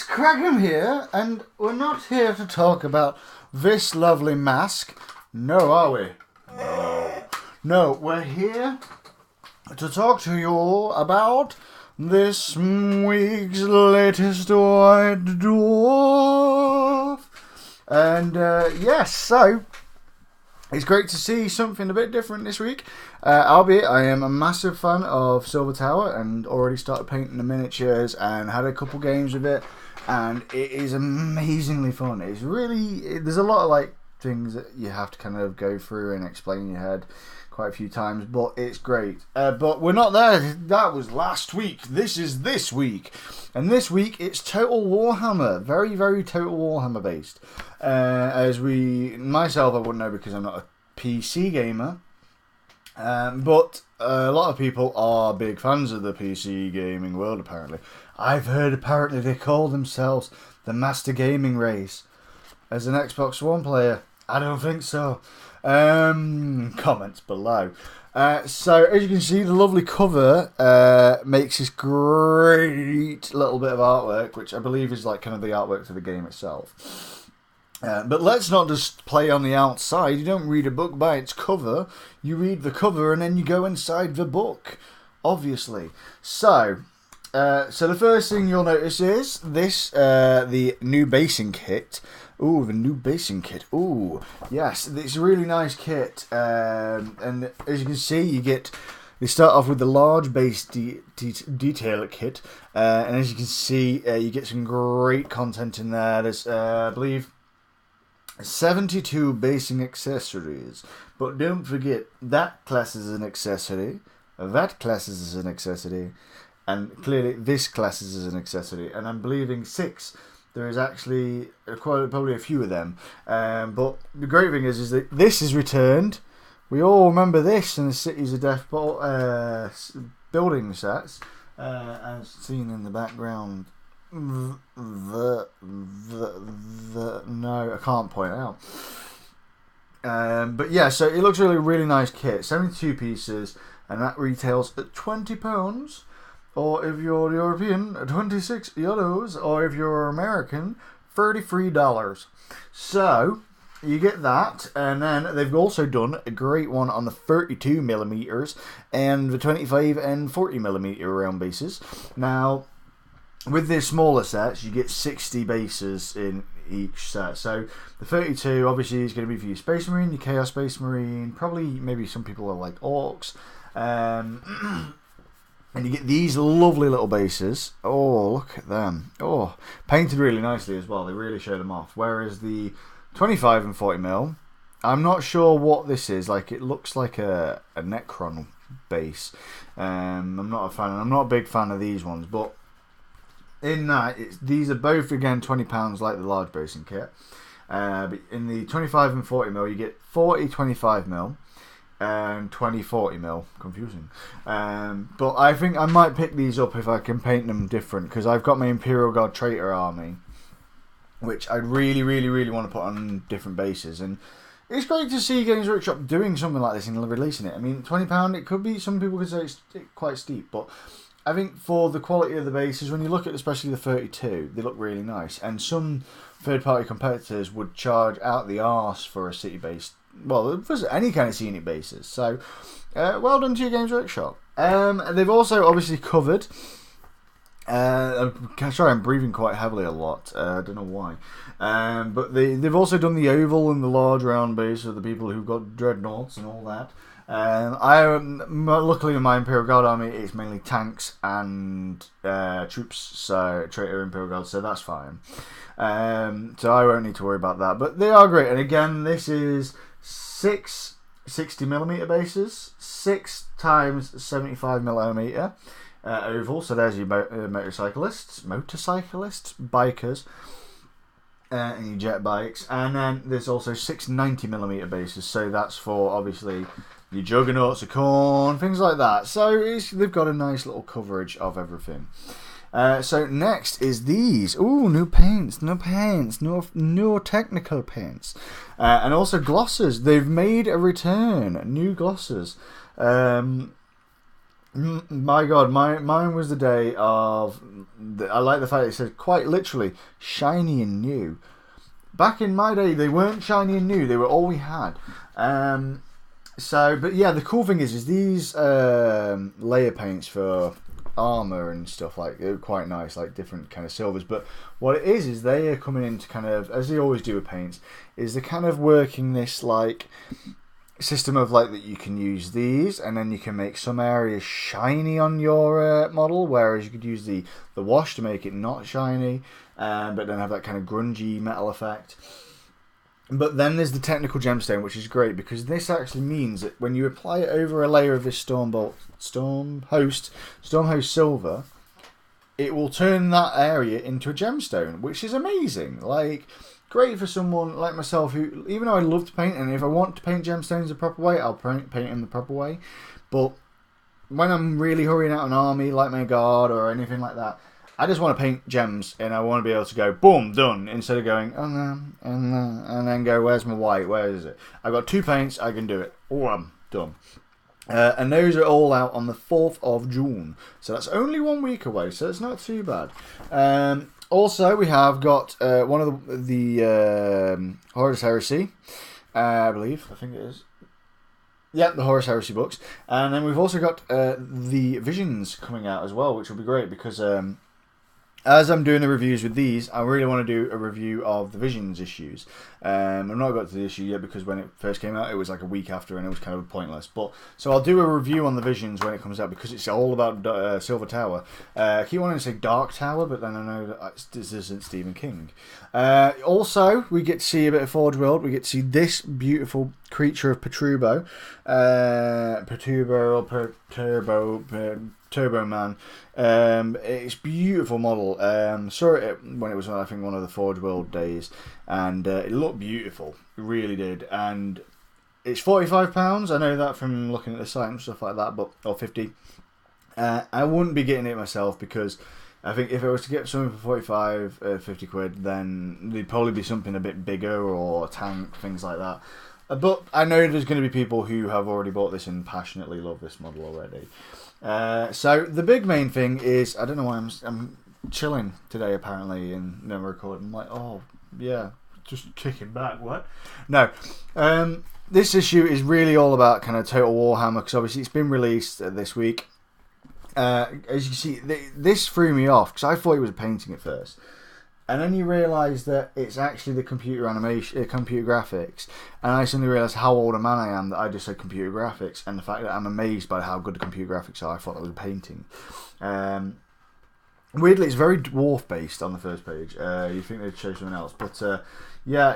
it's Cragum here, and we're not here to talk about this lovely mask. No, are we? No, we're here to talk to you all about this week's latest White Dwarf. And yes, so it's great to see something a bit different this week. Albeit I am a massive fan of Silver Tower and already started painting the miniatures and had a couple games with it, and it is amazingly fun. It's really, there's a lot of like things that you have to kind of go through and explain in your head quite a few times, but it's great. But we're not there. That was last week. This is this week, and this week it's Total Warhammer, very Total Warhammer based. Myself, I wouldn't know because I'm not a PC gamer, but a lot of people are big fans of the PC gaming world. Apparently, I've heard they call themselves the Master Gaming Race. As an Xbox One player, I don't think so. Comments below. So as you can see, the lovely cover makes this great little bit of artwork, which I believe is like kind of the artwork to the game itself. But let's not just play on the outside. You don't read a book by its cover. You read the cover and then you go inside the book, obviously. So the first thing you'll notice is this, the new basing kit. Ooh, the new basing kit. Ooh, yes, it's a really nice kit. And as you can see, they start off with the large base detail kit. And as you can see, you get some great content in there. There's, I believe, 72 basing accessories. But don't forget, that class is an accessory. That class is an accessory. And clearly, this class is an accessory. And I'm believing 6. There is actually probably a few of them. But the great thing is that this is returned. We all remember this in the Cities of Death building sets. As seen in the background. No, I can't point it out. But yeah, so it looks really nice kit. 72 pieces, and that retails at £20. Or if you're European, €26. Or if you're American, $33. So you get that, and then they've also done a great one on the 32mm and the 25 and 40mm round bases. Now, with the smaller sets, you get 60 bases in each set. So the 32 obviously is going to be for your Space Marine, your Chaos Space Marine, probably maybe some people are like Orcs. And you get these lovely little bases. Oh, look at them. Oh, painted really nicely as well. They really show them off. Whereas the 25 and 40mm, I'm not sure what this is. Like, it looks like a Necron base. I'm not a fan. I'm not a big fan of these ones, but in that, these are both again £20 like the large basing kit. But in the 25 and 40mm, you get 40 25mm and 20 40mm. Confusing. But I think I might pick these up if I can paint them different, because I've got my Imperial Guard Traitor army, which I really want to put on different bases. And it's great to see Games Workshop doing something like this and releasing it. I mean, £20, it could be, some people could say it's quite steep, but I think for the quality of the bases, when you look at especially the 32, they look really nice. And some third-party competitors would charge out the arse for a city-based, well, for any kind of scenic bases. So, well done to your Games Workshop. They've also obviously covered, sorry, I'm breathing quite heavily a lot. I don't know why. But they've also done the oval and the large round base of the people who've got dreadnoughts and all that. Luckily in my Imperial Guard army, it's mainly tanks and troops, so Traitor Imperial Guard, so that's fine. So I won't need to worry about that. But they are great, and again, this is 6 60mm bases, 6 times 75mm oval. So there's your motorcyclists, bikers, and your jet bikes, and then there's also 6 90mm bases. So that's for obviously your juggernauts, of corn, things like that. So they've got a nice little coverage of everything. So next is these. Ooh, new paints, no technical paints. And also glosses. They've made a return, new glosses. My God, mine was the day of. I like the fact it says quite literally shiny and new. Back in my day, they weren't shiny and new; they were all we had. But yeah, the cool thing is these layer paints for armor and stuff, like they're quite nice, like different kind of silvers. But what it is they are coming into kind of, as they always do with paints, is they're kind of working this like system of like that you can use these and then you can make some areas shiny on your model, whereas you could use the wash to make it not shiny, but then have that kind of grungy metal effect. But then there's the technical gemstone, which is great because this actually means that when you apply it over a layer of this Stormhost silver, it will turn that area into a gemstone, which is amazing. Like, great for someone like myself who, even though I love to paint, and if I want to paint gemstones the proper way, I'll paint them the proper way. But when I'm really hurrying out an army, like my guard or anything like that, I just want to paint gems, and I want to be able to go, boom, done, instead of going, and then go, where's my white, where is it? I've got 2 paints, I can do it. Oh, I'm done. And those are all out on the 4th of June. So that's only 1 week away, so it's not too bad. Also, we have got one of the Horus Heresy, I think it is. Yeah, the Horus Heresy books. And then we've also got the Visions coming out as well, which will be great because as I'm doing the reviews with these, I really want to do a review of the Visions issues. I've not got to the issue yet because when it first came out, it was like a week after and it was kind of pointless. But so I'll do a review on the Visions when it comes out because it's all about Silver Tower. I keep wanting to say Dark Tower, but then I know that this isn't Stephen King. Also, we get to see a bit of Forge World. We get to see this beautiful creature of Perturbo. Turbo Man. It's a beautiful model. Saw it when it was, I think, one of the Forge World days, and it looked beautiful. It really did. And it's £45. I know that from looking at the site and stuff like that, or 50. I wouldn't be getting it myself because I think if I was to get something for 45, 50 quid, then there'd probably be something a bit bigger or a tank, things like that. But I know there's going to be people who have already bought this and passionately love this model already. So the big main thing is, I don't know why I'm chilling today apparently and never recording. I'm like, oh yeah, just kicking back. What? No. This issue is really all about kind of Total Warhammer because obviously it's been released this week. As you can see, this threw me off because I thought he was painting at first. And then you realise that it's actually the computer animation, computer graphics. And I suddenly realised how old a man I am that I just said computer graphics. And the fact that I'm amazed by how good the computer graphics are. I thought that was a painting. Weirdly, it's very dwarf based on the first page. You think they'd show something else. But yeah,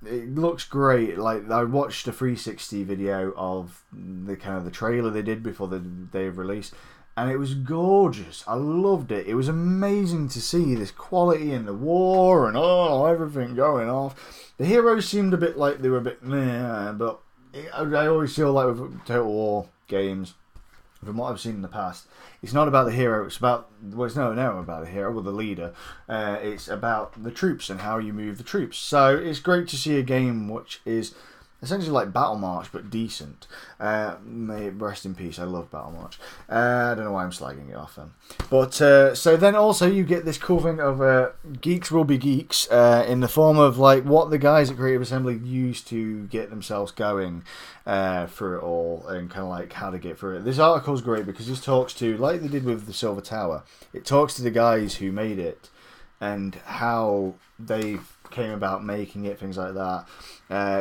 it looks great. Like, I watched a 360 video of the kind of the trailer they did before the day of release. And it was gorgeous. I loved it. It was amazing to see this quality in the war and everything going off. The heroes seemed a bit like they were a bit meh, but I always feel like with Total War games, from what I've seen in the past, it's not about the hero. It's about it's not about the hero or the leader. It's about the troops and how you move the troops. So it's great to see a game which is essentially like Battle March, but decent. May it rest in peace. I love Battle March. I don't know why I'm slagging it off then. But so then also you get this cool thing of geeks will be geeks in the form of like what the guys at Creative Assembly used to get themselves going through it all and kind of like how to get through it. This article's great because this talks to, like they did with the Silver Tower, it talks to the guys who made it and how they came about making it, things like that.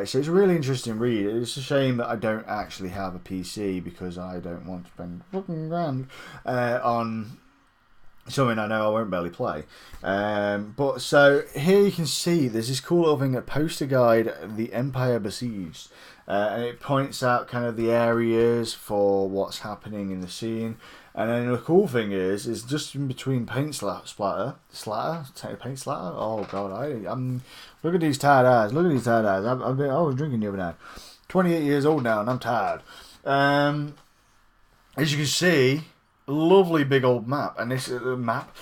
So it's a really interesting read. It's a shame that I don't actually have a PC because I don't want to spend fucking grand on something I know I won't barely play. But so here you can see there's this cool little thing, a poster guide, The Empire Besieged. And it points out kind of the areas for what's happening in the scene. And then the cool thing is just in between paint splatter. Paint splatter? Oh god, I'm look at these tired eyes. Look at these tired eyes. I was drinking the other night. 28 years old now and I'm tired. As you can see, lovely big old map. And this is a map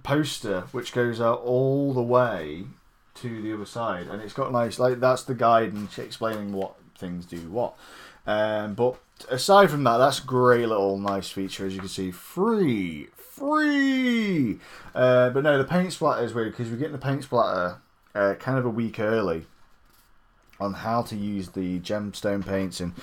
poster which goes out all the way to the other side. And it's got nice, like that's the guide and explaining what things do what. But aside from that, that's a great little nice feature. As you can see, free. But no, the paint splatter is weird because we're getting the paint splatter kind of a week early on how to use the gemstone paints and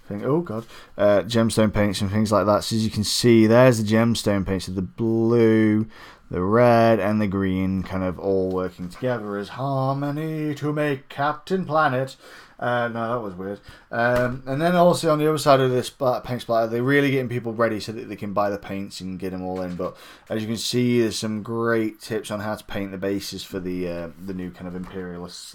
gemstone paints and things like that. So as you can see, there's the gemstone paints of the blue, the red, and the green, kind of all working together as harmony to make Captain Planet. No, that was weird. And then also on the other side of this paint splatter, they're really getting people ready so that they can buy the paints and get them all in. But as you can see, there's some great tips on how to paint the bases for the new kind of Imperialist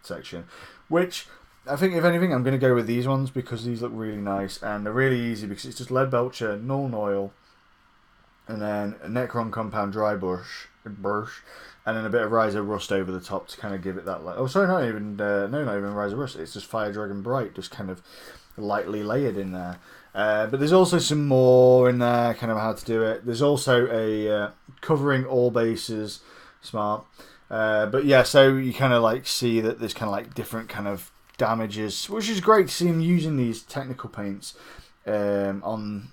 section, which I think, if anything, I'm going to go with these ones because these look really nice and they're really easy because it's just lead belcher, Nuln oil, and then a Necron compound dry brush, and then a bit of Riser Rust over the top to kind of give it that. Not even Riser Rust. It's just Fire Dragon Bright, just kind of lightly layered in there. But there's also some more in there, kind of how to do it. There's also a covering all bases, smart. But yeah, so you kind of like see that there's kind of like different kind of damages, which is great to see him using these technical paints on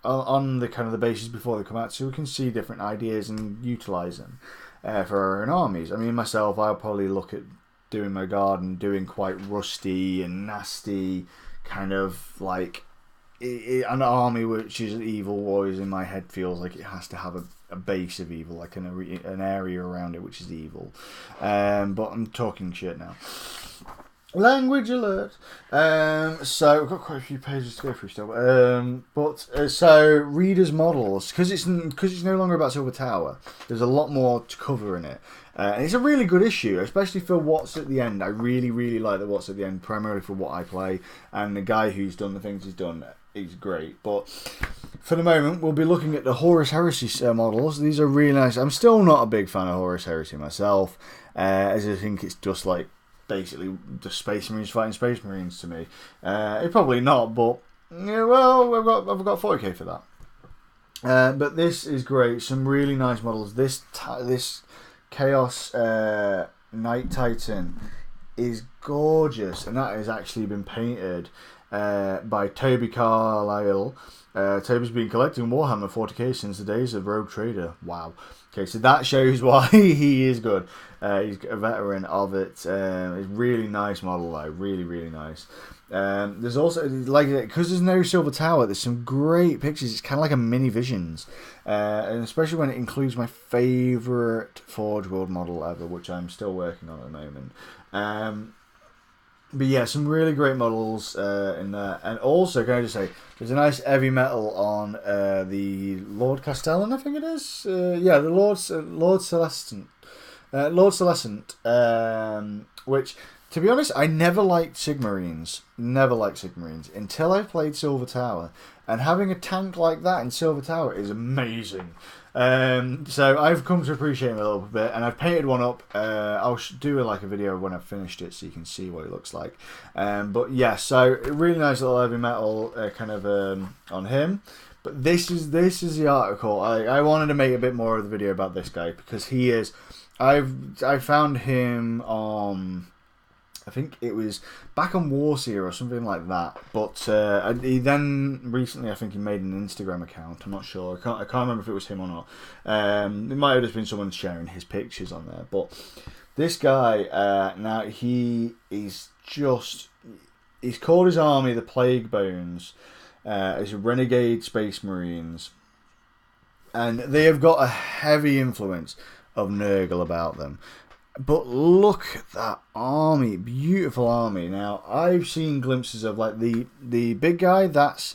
the kind of the bases before they come out, so we can see different ideas and utilize them for our own armies. I mean, myself, I'll probably look at doing my garden, doing quite rusty and nasty, kind of like an army which is evil. Always in my head feels like it has to have a base of evil, like an area around it which is evil. But I'm talking shit now. Language alert. So I've got quite a few pages to go through still. So readers' models, because it's no longer about Silver Tower. There's a lot more to cover in it. And it's a really good issue, especially for what's at the end. I really, really like the what's at the end, primarily for what I play, and the guy who's done the things he's done. He's great. But for the moment, we'll be looking at the Horus Heresy models. These are really nice. I'm still not a big fan of Horus Heresy myself, as I think it's just like basically just Space Marines fighting Space Marines to me. It probably not, but yeah, well, I've got 40k for that. But this is great. Some really nice models. This Chaos Night Titan is gorgeous, and that has actually been painted by Toby Carlisle. Toby's been collecting Warhammer 40k since the days of Rogue Trader. Wow. Okay, so that shows why he is good. He's a veteran of it. It's a really nice model, though. Really, really nice. There's also, like, because there's no Silver Tower, there's some great pictures. It's kind of like a mini Visions. And especially when it includes my favourite Forge World model ever, which I'm still working on at the moment. But yeah, some really great models in there. And also, can I just say, there's a nice heavy metal on the Lord Castellan, I think it is. Yeah, the Lord Celestant. Lord Celestant, which, to be honest, I never liked Sigmarines. Never liked Sigmarines until I played Silver Tower. And having a tank like that in Silver Tower is amazing. So I've come to appreciate him a little bit, and I've painted one up. I'll do a video when I've finished it, so you can see what it looks like. But yeah, so really nice little heavy metal kind of on him. But this is the article. I wanted to make a bit more of the video about this guy because he is. I found him on, I think it was back on Warseer or something like that. But he then recently, I think he made an Instagram account. I'm not sure. I can't remember if it was him or not. It might have just been someone sharing his pictures on there. But this guy, now he's called his army the Plague Bones. It's a Renegade Space Marines. And they have got a heavy influence of Nurgle about them. But look at that army, beautiful army. Now I've seen glimpses of like the big guy. That's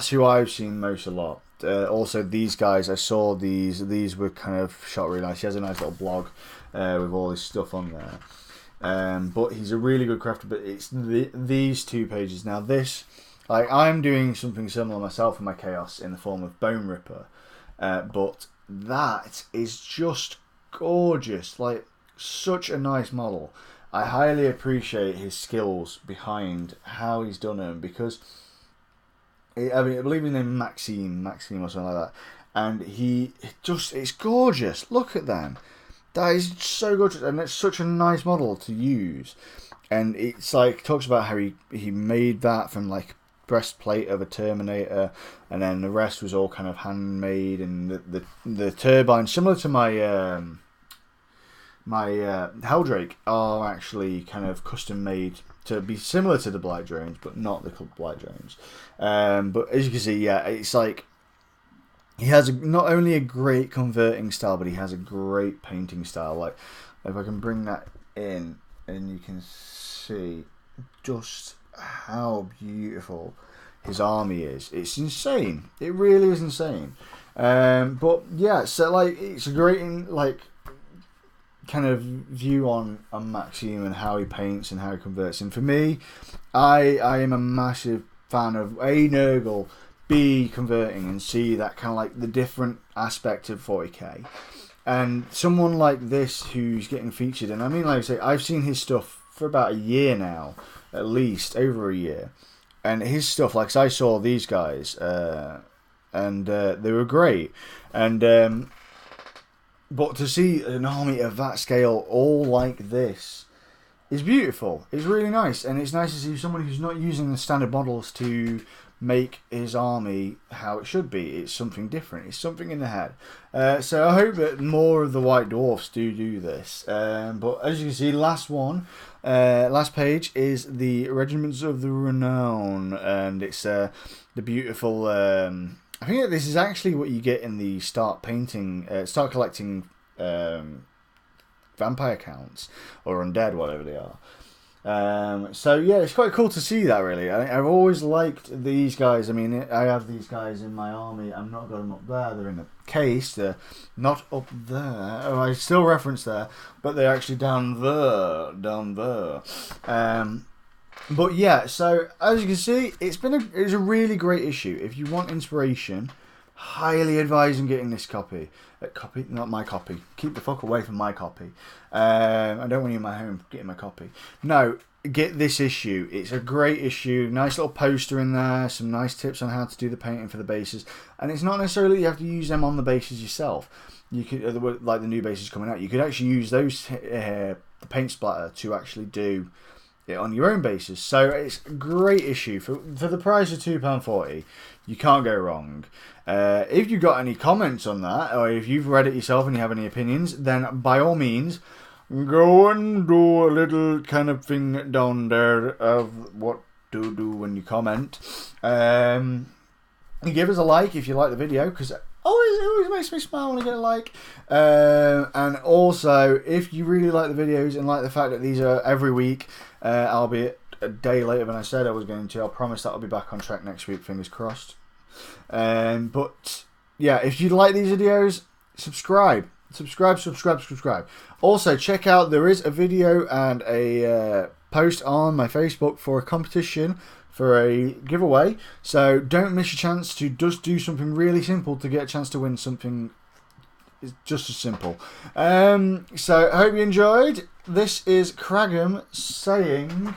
who I've seen a lot. Also these guys, I saw these were kind of shot really nice. He has a nice little blog with all his stuff on there. But he's a really good crafter. But it's these two pages now. This, like, I'm doing something similar myself in my Chaos in the form of Bone Ripper, but that is just gorgeous. Like, such a nice model. I highly appreciate his skills behind how he's done them, because I believe his name Maxime or something like that, and it's gorgeous. Look at them. That is so gorgeous, and it's such a nice model to use. and it's like talks about how he made that from like breastplate of a Terminator, and then the rest was all kind of handmade, and the turbine similar to my my Helldrake are actually kind of custom made to be similar to the Black Drones, but not the Black Drones. But as you can see, yeah, it's like he has not only a great converting style, but he has a great painting style. Like if I can bring that in, and you can see just how beautiful his army is. It's insane. It really is insane. But yeah, so like it's a great kind of view on Maxime and how he paints and how he converts. And for me, I am a massive fan of A, Nurgle, B, converting, and C, that kind of like the different aspect of 40k. And someone like this who's getting featured, and I mean, like I say, I've seen his stuff for about a year now, at least over a year, and his stuff, like I saw these guys, and they were great, and but to see an army of that scale all like this is beautiful. It's really nice, and it's nice to see someone who's not using the standard models to make his army how it should be. It's something different. It's something in the head. So I hope that more of the White Dwarfs do this. But as you can see, last page is the Regiments of the Renown, and it's the beautiful. I think that this is actually what you get in the start collecting vampire counts or undead, whatever they are. So yeah, it's quite cool to see that, really. I've always liked these guys. I mean, I have these guys in my army. I've not got them up there. They're in a case. They're not up there. Oh, I still reference there, but they're actually down there. But yeah, so as you can see, it's a really great issue. If you want inspiration, highly advise on getting this copy. Not my copy. Keep the fuck away from my copy. I don't want you in my home getting my copy. No, get this issue. It's a great issue. Nice little poster in there. Some nice tips on how to do the painting for the bases. And it's not necessarily you have to use them on the bases yourself. You could, like the new bases coming out, you could actually use those the paint splatter to actually do it on your own basis. So it's a great issue for the price of £2.40. You can't go wrong. If you've got any comments on that, or if you've read it yourself and you have any opinions, then by all means go and do a little kind of thing down there of what to do when you comment. And give us a like if you like the video, because it always makes me smile when I get a like. And also, if you really like the videos and like the fact that these are every week, albeit a day later than I said I was going to, I promise that I'll be back on track next week, fingers crossed. But yeah, if you like these videos, subscribe. Also, check out, there is a video and a post on my Facebook for a competition for a giveaway, so don't miss your chance to just do something really simple to get a chance to win something. It's just as simple. So I hope you enjoyed. This is Cragum saying